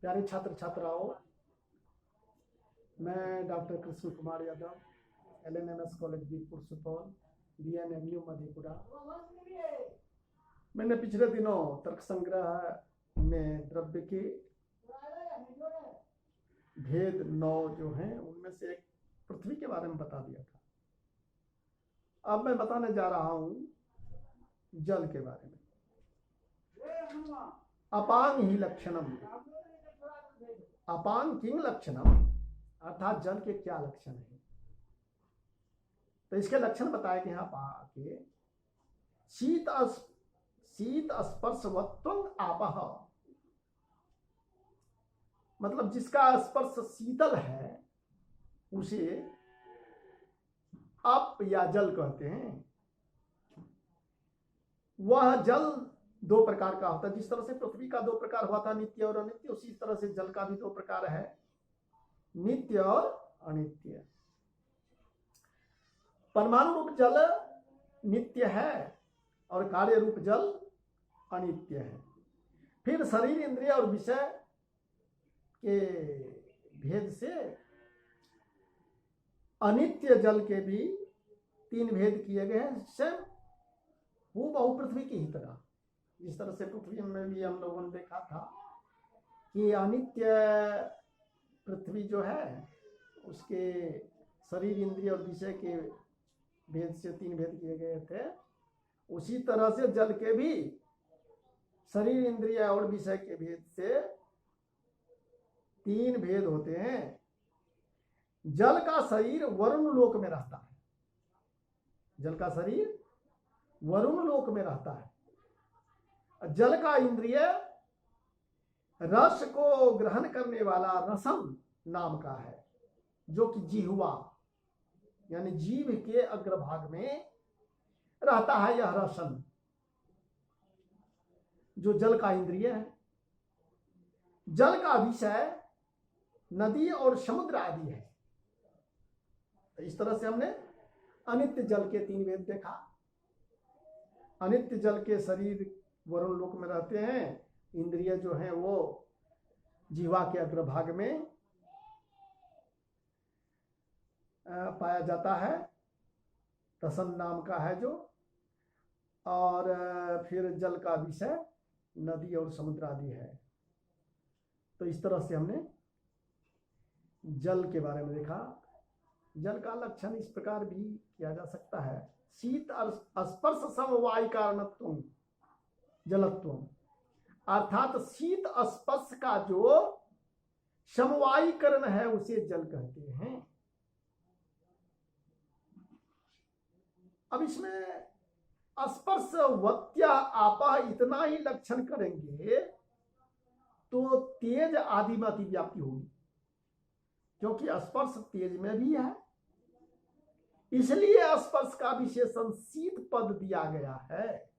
प्यारे छात्र छात्राओं, मैं doctor Krishna Kumar Yadav, LNMS college Birpur Supaul, BN Avenue Madhepura. मैंने पिछले दिनों तर्क संग्रह में द्रव्य के भेद 9 जो हैं उनमें से एक पृथ्वी के बारे में बता दिया था। अब मैं बताने जा रहा हूं जल के बारे में। अपांग ही लक्षणम, अपांग किंग लक्षणम, अर्थात जल के क्या लक्षण है। तो इसके लक्षण बताए गए यहाँ पाके शीत स्पर्शवत्वं आपः, मतलब जिसका स्पर्श शीतल है उसे अप या जल कहते हैं। वह जल 2 प्रकार का होता है। जिस तरह से पृथ्वी का 2 प्रकार हुआ था, नित्य और अनित्य, उसी तरह से जल का भी 2 प्रकार है, नित्य और अनित्य। परमाणु रूप जल नित्य है और कार्य रूप जल अनित्य है। फिर शरीर, इंद्रिय और विषय के भेद से अनित्य जल के भी 3 भेद किए गए हैं। स्वयं वो बहु पृथ्वी की ही तरह, जिस तरह से पृथ्वी में भी हम लोगों ने देखा था कि अनित्य पृथ्वी जो है उसके शरीर, इंद्रिय और विषय के भेद से 3 भेद किए गए थे, उसी तरह से जल के भी शरीर, इंद्रिय और विषय के भेद से 3 भेद होते हैं। जल का शरीर वरुण लोक में रहता है, जल का शरीर वरुण लोक में रहता है। जल का इंद्रिय रस को ग्रहण करने वाला रसम नाम का है, जो कि जिह्वा यानी जीभ के अग्रभाग में रहता है। यह रसन जो जल का इंद्रिय है। जल का विषय नदी और समुद्र आदि है। तो इस तरह से हमने अनित्य जल के 3 भेद देखा। अनित्य जल के शरीर वरुण लोक में रहते हैं, इंद्रिय जो हैं वो जीवा के अग्रभाग में पाया जाता है, रसन नाम का है जो, और फिर जल का विषय नदी और समुद्र आदि है। तो इस तरह से हमने जल के बारे में देखा। जल का लक्षण इस प्रकार भी किया जा सकता है, शीत स्पर्श समवाय कारणत्वं जलत्वं, अर्थात शीत स्पर्श का जो समवायीकरण है उसे जल कहते हैं। अब इसमें स्पर्शवत्या आपः इतना ही लक्षण करेंगे तो तेज आदि में अतिव्याप्ति होगी, क्योंकि स्पर्श तेज में भी है, इसलिए स्पर्श का विशेषण शीत पद दिया गया है।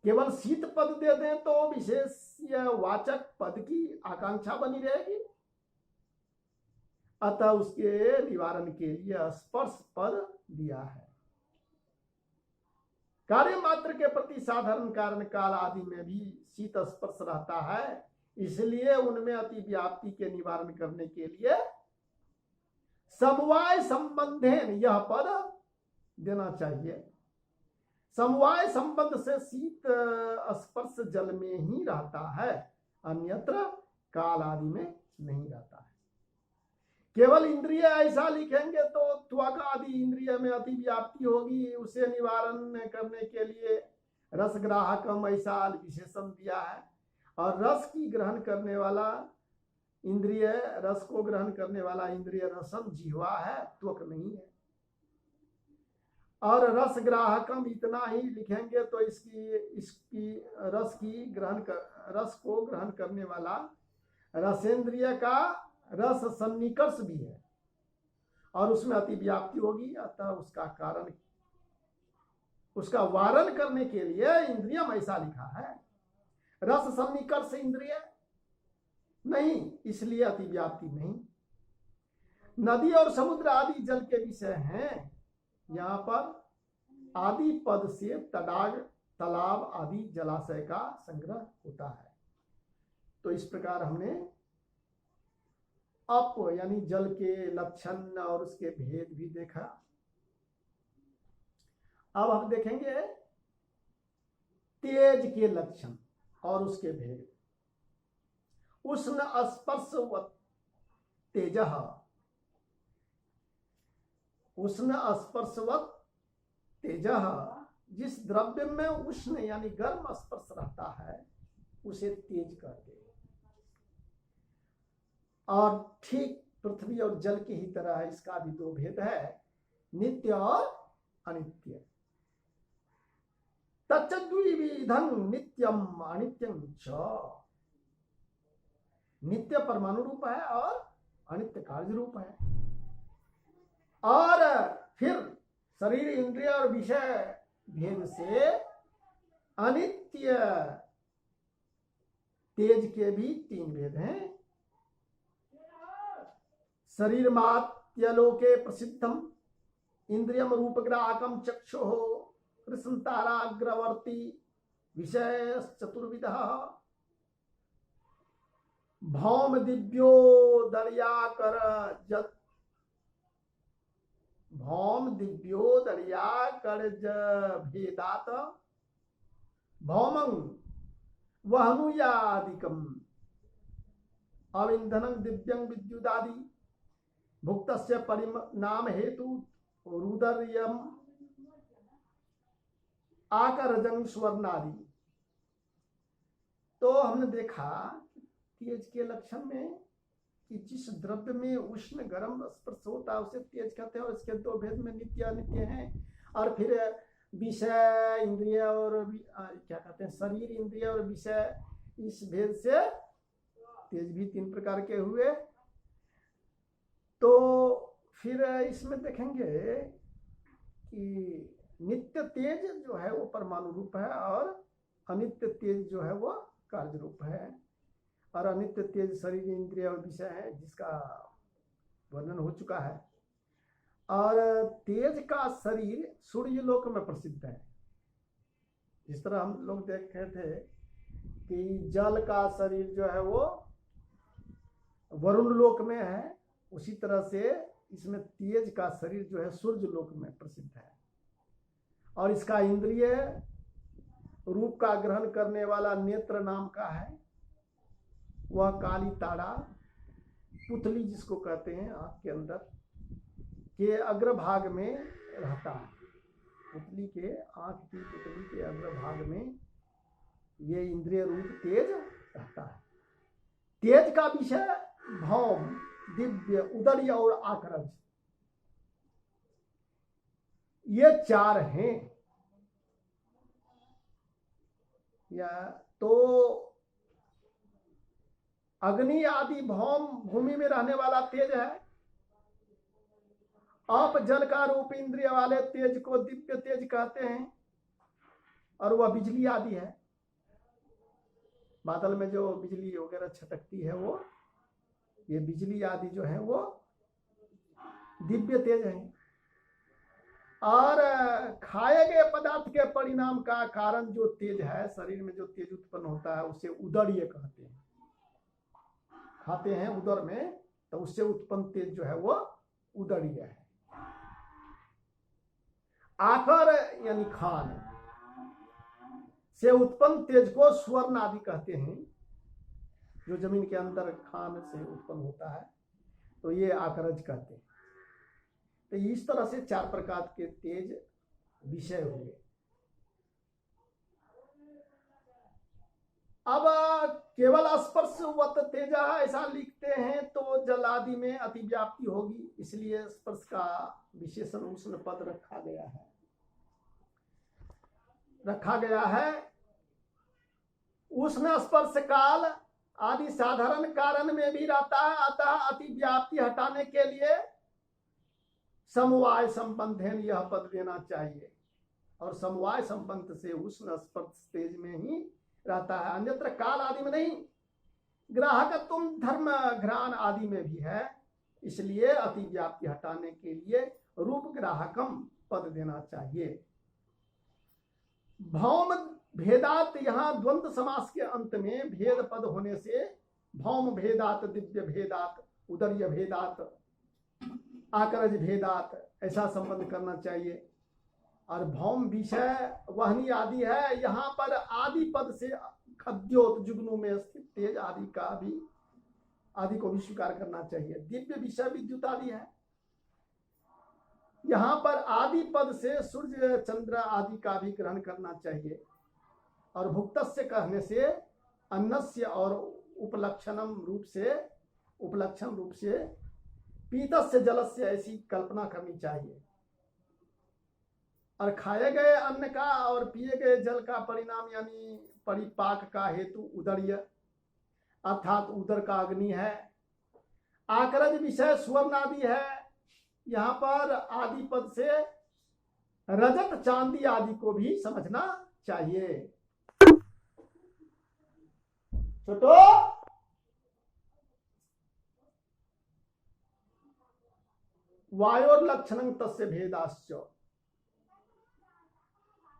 केवल शीत पद दे दें तो विशेष वाचक पद की आकांक्षा बनी रहेगी, अतः उसके निवारण के लिए स्पर्श पद दिया है। कार्य मात्र के प्रति साधारण कारण काल आदि में भी शीत स्पर्श रहता है, इसलिए उनमें अति व्याप्ति के निवारण करने के लिए समवाय संबंधेन यह पद देना चाहिए। समवाय संबंध से शीत स्पर्श जल में ही रहता है, अन्यत्र काल आदि में नहीं रहता है। केवल इंद्रिय ऐसा लिखेंगे तो त्वक आदि इंद्रिय में अति व्याप्ति होगी, उसे निवारण करने के लिए रसग्राहकम ऐसा विशेषण दिया है। और रस की ग्रहण करने वाला इंद्रिय, रस को ग्रहण करने वाला इंद्रिय रसन जिह्वा है, त्वक नहीं है। और रस ग्राहकम इतना ही लिखेंगे तो इसकी रस को ग्रहण करने वाला रसेंद्रिय का रस सन्निकर्ष भी है और उसमें अति व्याप्ति होगी, अतः उसका वारण करने के लिए इंद्रियम ऐसा लिखा है। रस सन्निकर्ष इंद्रिय नहीं, इसलिए अति व्याप्ति नहीं। नदी और समुद्र आदि जल के विषय हैं। यहाँ पर आदि पद से तडाग तालाब आदि जलाशय का संग्रह होता है। तो इस प्रकार हमने अप यानी जल के लक्षण और उसके भेद भी देखा। अब हम देखेंगे तेज के लक्षण और उसके भेद। उष्ण स्पर्शवत् तेजः, उष्ण स्पर्शवत् तेजः, जिस द्रव्य में उष्ण यानी गर्म स्पर्श रहता है उसे तेज कहते हैं। और ठीक पृथ्वी और जल की ही तरह इसका भी दो भेद है, नित्य और अनित्य। तच्चद्विविधं नित्यम अनित्यं च। नित्य परमाणु रूप है और अनित्य कार्य रूप है। और फिर शरीर इंद्रिय और विषय भेद से अनित्य तेज के भी तीन भेद हैं। शरीर मात्यलोके प्रसिद्धम इंद्रियम रूपग्राहकम चक्षुः कृष्ण ताराग्रवर्ती विषय चतुर्विधः भौम दिव्यो दर्याकर जत भौम दिव्यो दर्याकर भेदात भौमं वहनुयादिकम अविंधनं दिव्यं विद्युदादि भुक्तस्य परिणाम हेतु रुदर्यम आकरजं स्वर्णादि। तो हमने देखा तेज के लक्षण में कि जिस द्रव्य में उष्ण गर्म स्पर्श होता है उसे तेज कहते हैं, और इसके दो भेद में नित्य अनित्य हैं। और फिर विषय इंद्रिय और क्या कहते हैं शरीर इंद्रिय और विषय, इस भेद से तेज भी तीन प्रकार के हुए। तो फिर इसमें देखेंगे कि नित्य तेज जो है वो परमाणु रूप है और अनित्य तेज जो है वो कार्य रूप है। और अनित्य तेज शरीर इंद्रिय और विषय है जिसका वर्णन हो चुका है। और तेज का शरीर सूर्य लोक में प्रसिद्ध है। जिस तरह हम लोग देख रहे थे कि जल का शरीर जो है वो वरुण लोक में है, उसी तरह से इसमें तेज का शरीर जो है सूर्य लोक में प्रसिद्ध है। और इसका इंद्रिय रूप का ग्रहण करने वाला नेत्र नाम का है, वह काली ताड़ा पुतली जिसको कहते हैं आंख के अंदर के अग्रभाग में रहता है। पुतली के आंख की पुतली के अग्रभाग में ये इंद्रिय रूप तेज रहता है। तेज का विषय भौम दिव्य उदर्य और आकरज, ये चार हैं। या तो अग्नि आदि भौम भूमि में रहने वाला तेज है। आप जल का रूप इंद्रिय वाले तेज को दिव्य तेज कहते हैं, और वह बिजली आदि है। बादल में जो बिजली वगैरह छटकती है वो ये बिजली आदि जो है वो दिव्य तेज है। और खाए गए पदार्थ के परिणाम का कारण जो तेज है, शरीर में जो तेज उत्पन्न होता है उसे उदर्य कहते हैं। खाते हैं उदर में तो उससे उत्पन्न तेज जो है वो उदर्य है। आकर यानी खान से उत्पन्न तेज को स्वर्ण आदि कहते हैं। जो जमीन के अंदर खान से उत्पन्न होता है तो ये आकरज कहते हैं। तो इस तरह से चार प्रकार के तेज विषय हुए। अब केवल स्पर्शवत तेजा ऐसा लिखते हैं तो जल आदि में अतिव्याप्ति होगी, इसलिए स्पर्श का विशेषण उष्ण पद रखा गया है। उष्ण स्पर्श काल आदि साधारण कारण में भी रहता है, अतः अतिव्याप्ति हटाने के लिए समवाय संबंध है यह पद देना चाहिए। और समवाय संबंध से उष्ण स्पर्श तेज में ही रहता है, अन्यत्र काल आदि में नहीं। ग्राहकत्व धर्म घ्राण आदि में भी है, इसलिए अतिव्याप्ति हटाने के लिए रूप ग्राहकम पद देना चाहिए। भौम भेदात, यहाँ द्वंद्व समास के अंत में भेद पद होने से भौम भेदात, दिव्य भेदात, उदर्य भेदात, आकरज भेदात ऐसा संबंध करना चाहिए। और भौम विषय वहनी आदि है, यहाँ पर आदि पद से खद्योत जुगनू में स्थित तेज आदि का भी, आदि को भी स्वीकार करना चाहिए। दिव्य विषय विद्युत आदि है, यहाँ पर आदि पद से सूर्य चंद्र आदि का भी ग्रहण करना चाहिए। और भुक्तस्य कहने से अन्नस्य और उपलक्षण रूप से पीतस्य जलस्य ऐसी कल्पना करनी चाहिए। और खाए गए अन्न का और पिए गए जल का परिणाम यानी परिपाक का हेतु उदर्य अर्थात उदर का अग्नि है। आकरज विषय सुवर्ण आदि है, यहाँ पर आदि पद से रजत चांदी आदि को भी समझना चाहिए। छोटो वायोर लक्षणं तस्य भेदाश्च,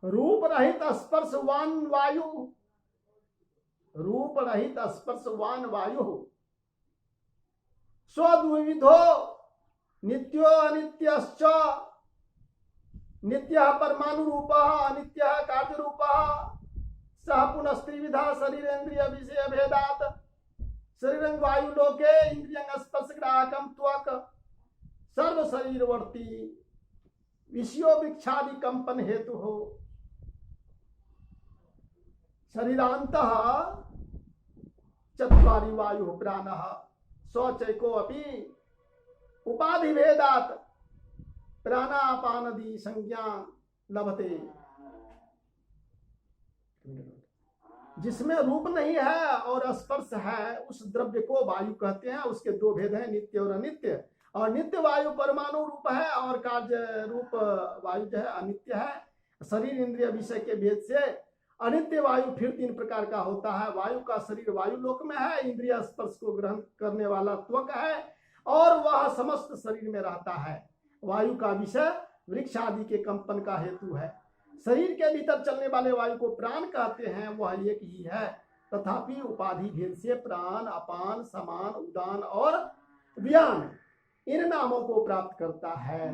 रूप रहित स्पर्शवान वायु, रूप रहित स्पर्शवान वायु स्वद्विविधो नित्यो अनित्यश्च, नित्यः परमाणु रूपः अनित्यः कार्य रूपः, सह पुनस्त्रिविधा शरीरेन्द्रिय विषय भेदात, शरीरं वायु लोके इंद्रियं स्पर्श ग्राहकं त्वक सर्व शरीरवर्ती विषयो वृक्षादि कंपन हेतु हो। शरीरांतः चत्वारि वायु प्राणः स्वचैको अपि उपाधि भेदात प्राणापानदि संज्ञा लभते। जिसमें रूप नहीं है और स्पर्श है उस द्रव्य को वायु कहते हैं। उसके दो भेद हैं, नित्य और अनित्य। और नित्य वायु परमाणु रूप है और कार्य रूप वायु जो है अनित्य है। शरीर इंद्रिय विषय के भेद से अनित्य वायु फिर तीन प्रकार का होता है। वायु का शरीर वायु लोक में है, इंद्रिय स्पर्श को ग्रहण करने वाला त्वक है और वह समस्त शरीर में रहता है। वायु का विषय वृक्ष आदि के कंपन का हेतु है। शरीर के भीतर चलने वाले वायु को प्राण कहते हैं, वह एक ही है। तथापि उपाधि भेद से प्राण, अपान, समान, उदान और व्यान इन नामों को प्राप्त करता है।